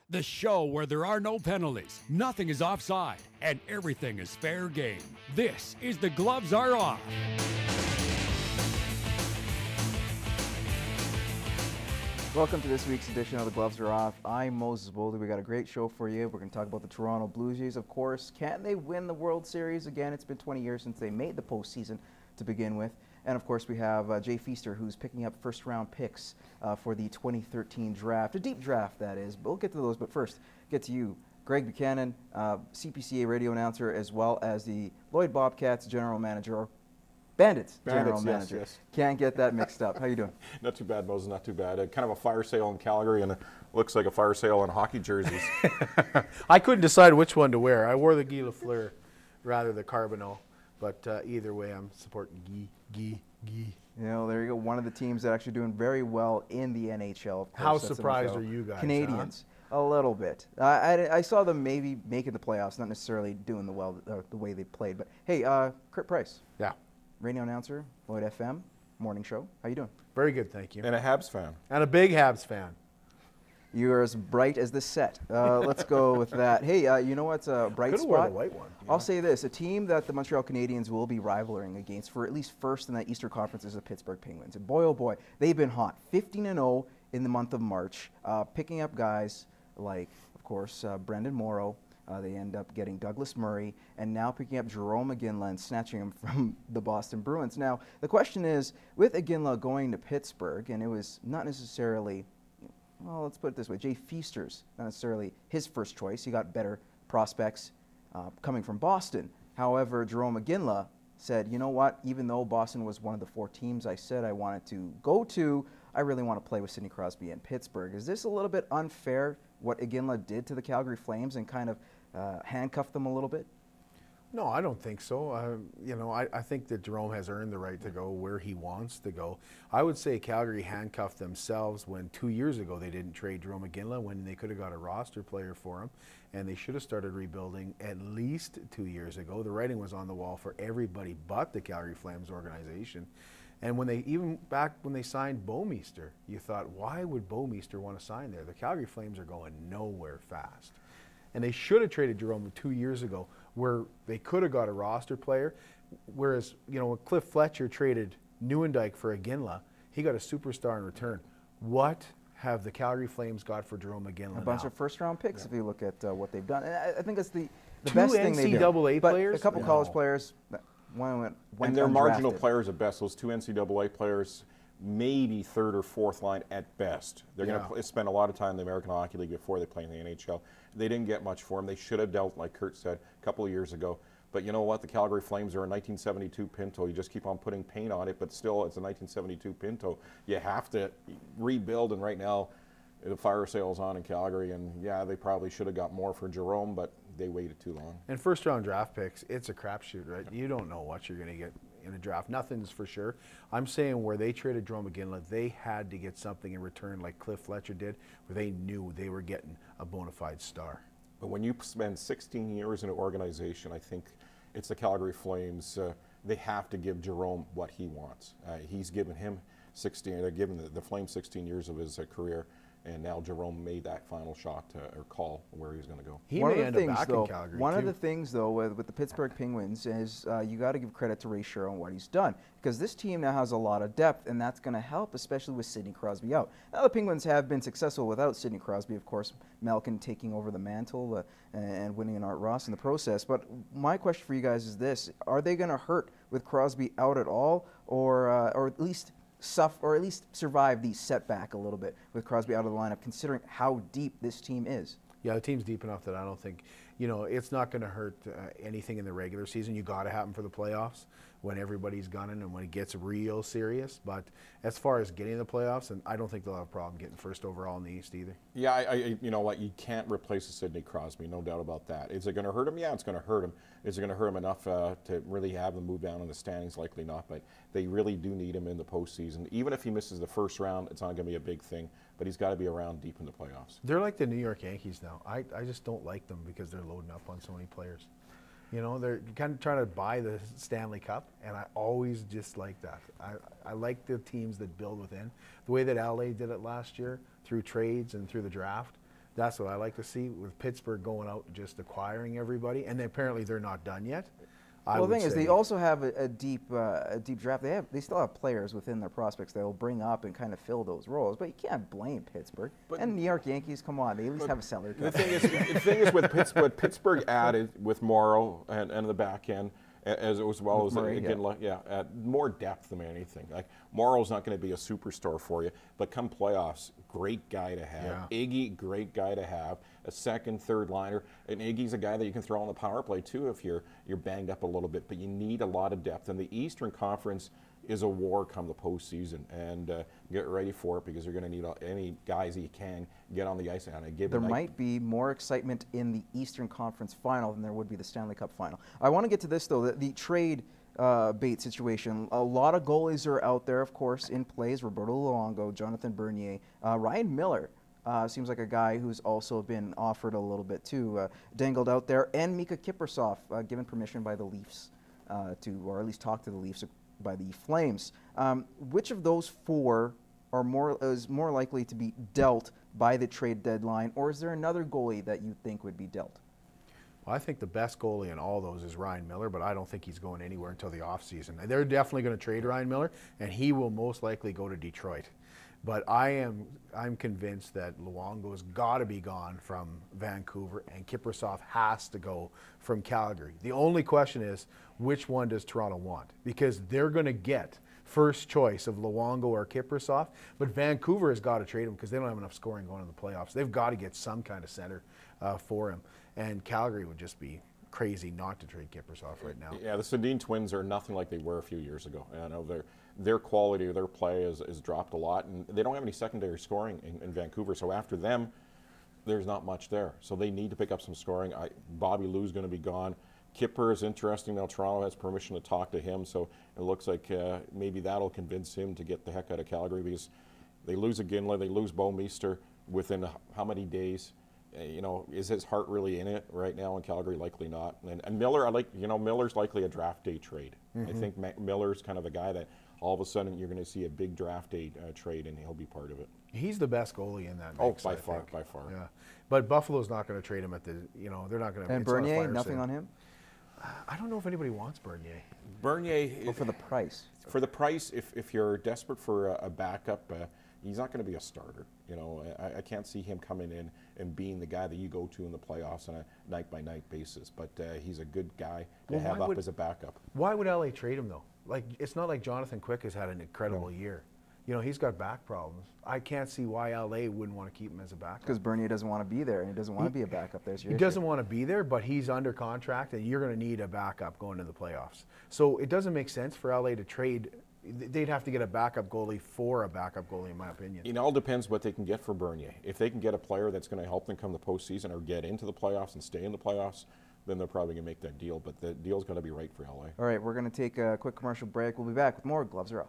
The show where there are no penalties, nothing is offside, and everything is fair game. This is The Gloves Are Off. Welcome to this week's edition of The Gloves Are Off. I'm Moses Woldu. We got a great show for you. We're going to talk about the Toronto Blue Jays, of course. Can they win the World Series again? It's been 20 years since they made the postseason to begin with. And of course, we have Jay Feaster, who's picking up first-round picks for the 2013 draft. A deep draft, that is. But we'll get to those. But first, get to you, Greg Buchanan, CPCA radio announcer, as well as the Lloyd Bobcats general manager, or Bandits general manager. Yes. Can't get that mixed up. How you doing? Not too bad, Moses, not too bad. Kind of a fire sale in Calgary, and it looks like a fire sale on hockey jerseys. I couldn't decide which one to wear. I wore the Guy Lafleur rather the Carbonneau, but either way, I'm supporting Guy. You know, there you go. One of the teams that actually doing very well in the NHL. Of course, How surprised are you guys? Canadians, a little bit. I saw them maybe making the playoffs, not necessarily doing the way they played. But hey, Kurt Price. Yeah. Radio announcer, Lloyd FM, morning show. How you doing? Very good, thank you. And a Habs fan. And a big Habs fan. You're as bright as the set. Let's go with that. Hey, you know what's a bright Could've spot? wore the white one. I'll say this. A team that the Montreal Canadiens will be rivaling against for at least first in that Eastern Conference is the Pittsburgh Penguins. And boy, oh boy, they've been hot. 15-0 in the month of March, picking up guys like, of course, Brendan Morrow. They end up getting Douglas Murray, and now picking up Jerome Iginla and snatching him from the Boston Bruins. Now, the question is, with Iginla going to Pittsburgh, and it was not necessarily, well, let's put it this way, Jay Feaster's not necessarily his first choice. He got better prospects coming from Boston. However, Jerome Iginla said, you know what, even though Boston was one of the four teams I said I wanted to go to, I really want to play with Sidney Crosby in Pittsburgh. Is this a little bit unfair, what Iginla did to the Calgary Flames and kind of handcuff them a little bit? No, I don't think so. You know, I think that Jerome has earned the right to go where he wants to go. I would say Calgary handcuffed themselves when 2 years ago they didn't trade Jerome Iginla when they could have got a roster player for him, and they should have started rebuilding at least 2 years ago. The writing was on the wall for everybody but the Calgary Flames organization. And when they back when they signed Bouwmeester, you thought, why would Bouwmeester want to sign there? The Calgary Flames are going nowhere fast. And they should have traded Jerome 2 years ago where they could have got a roster player. Whereas, you know, when Cliff Fletcher traded Nieuwendyk for Iginla, he got a superstar in return. What have the Calgary Flames got for Jerome Iginla A bunch now? of first-round picks, if you look at what they've done. And I think that's the Two best thing they did. NCAA But players? a couple No. college players, one went And they're marginal undrafted. players at best. Those two NCAA players, maybe third or fourth line at best. They're going to spend a lot of time in the American Hockey League before they play in the NHL. They didn't get much for them. They should have dealt, like Kurt said, a couple of years ago. But you know what? The Calgary Flames are a 1972 Pinto. You just keep on putting paint on it, but still it's a 1972 Pinto. You have to rebuild, and right now the fire sale's on in Calgary, and yeah, they probably should have got more for Jerome, but they waited too long. And first-round draft picks, it's a crapshoot, right? You don't know what you're going to get in a draft. Nothing's for sure. I'm saying where they traded Jerome Iginla, they had to get something in return like Cliff Fletcher did, where they knew they were getting a bona fide star. But when you spend 16 years in an organization, I think it's the Calgary Flames. They have to give Jerome what he wants. He's given him 16. They're giving the Flames 16 years of his career, and now Jerome made that final shot or call where he was going to go. He One may of end the up things, back though, in Calgary, one too. of the things, though, with the Pittsburgh Penguins is you got to give credit to Ray Shero and what he's done, because this team now has a lot of depth, and that's going to help, especially with Sidney Crosby out. Now, the Penguins have been successful without Sidney Crosby, of course, Malkin taking over the mantle and winning an Art Ross in the process. But my question for you guys is this: are they going to hurt with Crosby out at all, or at least survive the setback a little bit with Crosby out of the lineup, considering how deep this team is? Yeah, the team's deep enough that I don't think, you know, it's not going to hurt anything in the regular season. You got to have them for the playoffs when everybody's gunning and when it gets real serious. But as far as getting the playoffs, and I don't think they'll have a problem getting first overall in the East either. Yeah, you know what? You can't replace a Sidney Crosby, no doubt about that. Is it going to hurt him? Yeah, it's going to hurt him. Is it going to hurt him enough to really have them move down in the standings? Likely not, but they really do need him in the postseason. Even if he misses the first round, it's not going to be a big thing, but he's got to be around deep in the playoffs. They're like the New York Yankees now. I just don't like them because they're loading up on so many players. You know, they're kind of trying to buy the Stanley Cup, and I always just like that. I like the teams that build within. The way that LA did it last year through trades and through the draft, That's what I like to see, with Pittsburgh going out and just acquiring everybody, and apparently they're not done yet. Well, the thing is, they also have a deep draft. They still have players within their prospects that will bring up and kind of fill those roles. But you can't blame Pittsburgh and New York Yankees. Come on, they at least have a salary cap. The thing is with Pittsburgh, what Pittsburgh added with Morrow and the back end, as well as Murray, again, more depth than anything. Like Morrow's not going to be a superstar for you, but come playoffs, great guy to have. Yeah. Iggy, great guy to have. A second, third liner, and Iggy's a guy that you can throw on the power play too if you're banged up a little bit. But you need a lot of depth, and the Eastern Conference is a war come the postseason, and get ready for it because you're going to need any guys that you can get on the ice on a given night. There might be more excitement in the Eastern Conference final than there would be the Stanley Cup final. I want to get to this, though, the trade bait situation. A lot of goalies are out there, of course, in plays. Roberto Luongo, Jonathan Bernier, Ryan Miller. Seems like a guy who's also been offered a little bit, too, dangled out there. And Mika Kiprusoff, given permission by the Leafs or at least talk to the Leafs by the Flames. Which of those four is more likely to be dealt by the trade deadline, or is there another goalie that you think would be dealt? Well, I think the best goalie in all those is Ryan Miller, but I don't think he's going anywhere until the offseason. They're definitely going to trade Ryan Miller, and he will most likely go to Detroit. But I'm convinced that Luongo's got to be gone from Vancouver, and Kiprusoff has to go from Calgary. The only question is, which one does Toronto want? Because they're going to get first choice of Luongo or Kiprusoff, but Vancouver has got to trade him because they don't have enough scoring going in the playoffs. They've got to get some kind of center for him, and Calgary would just be crazy not to trade Kiprusoff right now. Yeah, the Sedin twins are nothing like they were a few years ago. I know their quality of their play has dropped a lot, and they don't have any secondary scoring in Vancouver. So after them, there's not much there. So they need to pick up some scoring. Bobby Lou's going to be gone. Kipper is interesting now. Toronto has permission to talk to him, so it looks like maybe that'll convince him to get the heck out of Calgary, because they lose Iginla, they lose Bo Meester within how many days? Is his heart really in it right now in Calgary? Likely not. And Miller, Miller's likely a draft day trade. I think Miller's kind of a guy that all of a sudden you're going to see a big draft day trade, and he'll be part of it. He's the best goalie in that mix. Oh, by far. Yeah, but Buffalo's not going to trade him at the. They're not going to. And Bernier, nothing on him. I don't know if anybody wants Bernier. Well, for the price. For the price, if you're desperate for a backup, he's not going to be a starter. I can't see him coming in and being the guy that you go to in the playoffs on a night-by-night basis. But he's a good guy to have up as a backup. Why would LA trade him, though? Like, it's not like Jonathan Quick has had an incredible year. He's got back problems. I can't see why LA wouldn't want to keep him as a backup. Because Bernier doesn't want to be there, and he doesn't want to be a backup. He doesn't want to be there, but he's under contract, and you're going to need a backup going to the playoffs. So it doesn't make sense for LA to trade. They'd have to get a backup goalie for a backup goalie, in my opinion. It all depends what they can get for Bernier. If they can get a player that's going to help them come the postseason or get into the playoffs and stay in the playoffs, then they're probably going to make that deal. But the deal's going to be right for LA. All right, we're going to take a quick commercial break. We'll be back with more Gloves Are Off.